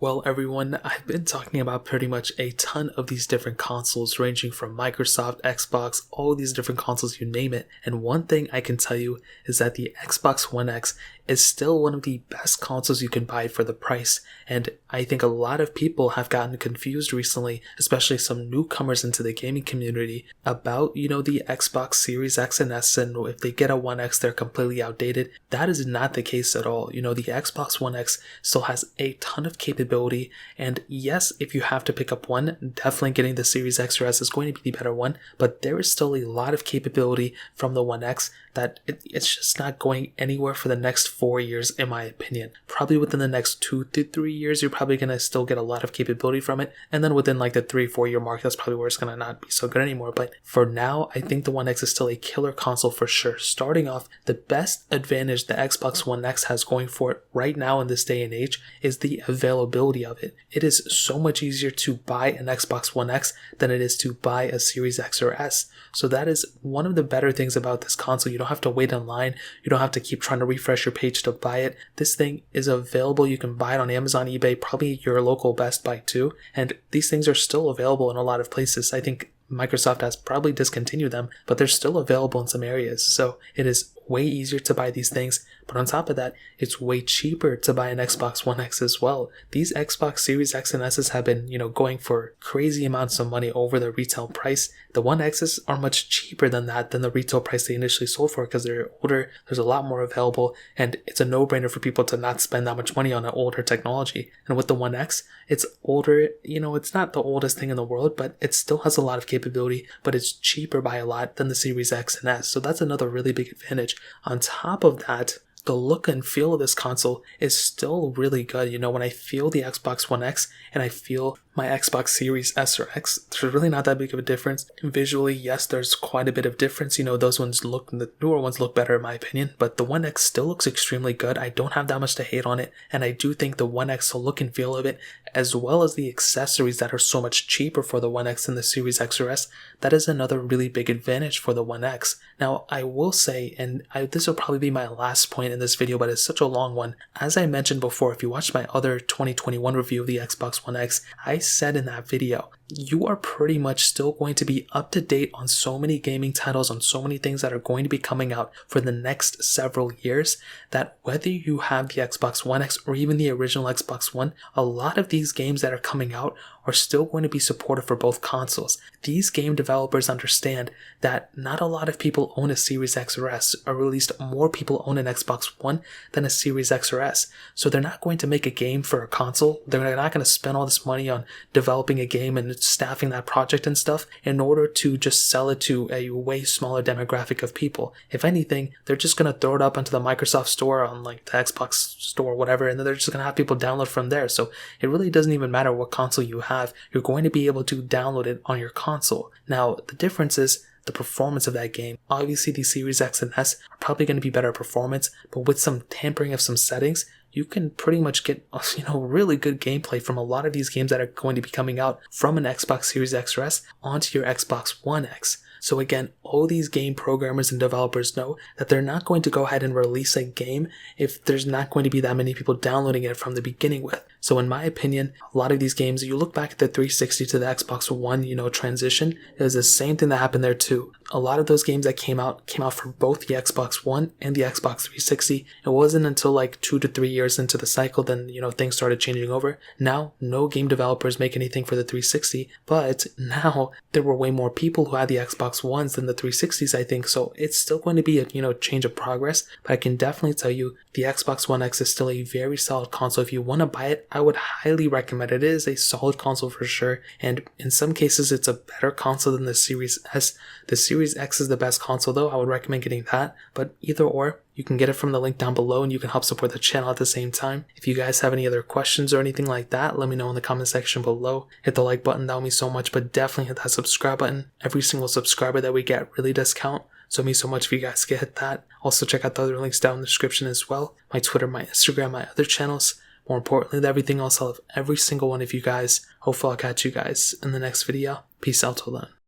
Well, everyone, I've been talking about pretty much a ton of these different consoles ranging from Microsoft, Xbox, all these different consoles, you name it. And one thing I can tell you is that the Xbox One X is still one of the best consoles you can buy for the price. And I think a lot of people have gotten confused recently, especially some newcomers into the gaming community, about, the Xbox Series X and S, and if they get a One X, they're completely outdated. That is not the case at all. The Xbox One X still has a ton of capability, and yes, if you have to pick up one, definitely getting the Series X or S is going to be the better one, but there is still a lot of capability from the One X that it's just not going anywhere for the next 4 years, in my opinion. Probably within the next 2 to 3 years, you're probably going to still get a lot of capability from it, and then within like the 3-4 year mark, that's probably where it's going to not be so good anymore. But for now, I think the One X is still a killer console for sure. Starting off, the best advantage the Xbox One X has going for it right now in this day and age is the availability of it. It is so much easier to buy an Xbox One X than it is to buy a Series X or S. So that is one of the better things about this console. You don't have to wait in line. You don't have to keep trying to refresh your page to buy it. This thing is available. You can buy it on Amazon, eBay, probably your local Best Buy too. And these things are still available in a lot of places. I think Microsoft has probably discontinued them, but they're still available in some areas. So it is way easier to buy these things, but on top of that, it's way cheaper to buy an Xbox One X as well. These Xbox Series X and S's have been, going for crazy amounts of money over the retail price. The One X's are much cheaper than that, than the retail price they initially sold for, because they're older, there's a lot more available, and it's a no-brainer for people to not spend that much money on an older technology. And with the One X, it's older, it's not the oldest thing in the world, but it still has a lot of capability, but it's cheaper by a lot than the Series X and S. So that's another really big advantage. On top of that, the look and feel of this console is still really good. When I feel the Xbox One X and I feel my Xbox Series S or X, there's really not that big of a difference. Visually, yes, there's quite a bit of difference. The newer ones look better in my opinion, but the One X still looks extremely good. I don't have that much to hate on it, and I do think the One X, the look and feel of it, as well as the accessories that are so much cheaper for the One X than the Series X or S, that is another really big advantage for the One X. Now, I will say, and this will probably be my last point in this video, but it's such a long one. As I mentioned before, if you watched my other 2021 review of the Xbox One X, I said in that video, you are pretty much still going to be up to date on so many gaming titles, on so many things that are going to be coming out for the next several years, that whether you have the Xbox One X or even the original Xbox One, a lot of these games that are coming out are still going to be supported for both consoles. These game developers understand that not a lot of people own a Series X or S, or at least more people own an Xbox One than a Series X or S. So they're not going to make a game for a console. They're not going to spend all this money on developing a game and staffing that project and stuff in order to just sell it to a way smaller demographic of people. If anything, they're just going to throw it up onto the Microsoft store, on like the Xbox store or whatever, and then they're just going to have people download from there. So it really doesn't even matter what console you have. You're going to be able to download it on your console. Now, the difference is the performance of that game. Obviously, the Series X and S are probably going to be better performance, but with some tampering of some settings, you can pretty much get, really good gameplay from a lot of these games that are going to be coming out from an Xbox Series X or S onto your Xbox One X. So again, all these game programmers and developers know that they're not going to go ahead and release a game if there's not going to be that many people downloading it from the beginning with. So in my opinion, a lot of these games, you look back at the 360 to the Xbox One, transition, it was the same thing that happened there too. A lot of those games that came out for both the Xbox One and the Xbox 360. It wasn't until like 2 to 3 years into the cycle then, things started changing over. Now, no game developers make anything for the 360, but now there were way more people who had the Xbox Ones than the 360s, I think. So it's still going to be a, change of progress, but I can definitely tell you the Xbox One X is still a very solid console. If you want to buy it, I would highly recommend it. It is a solid console for sure, and in some cases it's a better console than the Series S. The Series X is the best console though. I would recommend getting that, but either or, you can get it from the link down below, and you can help support the channel at the same time. If you guys have any other questions or anything like that, let me know in the comment section below. Hit the like button, that would mean so much, but definitely hit that subscribe button. Every single subscriber that we get really does count, so it means so much if you guys can hit that. Also check out the other links down in the description as well. My Twitter, my Instagram, my other channels. More importantly than everything else, I love every single one of you guys. Hopefully I'll catch you guys in the next video. Peace out till then.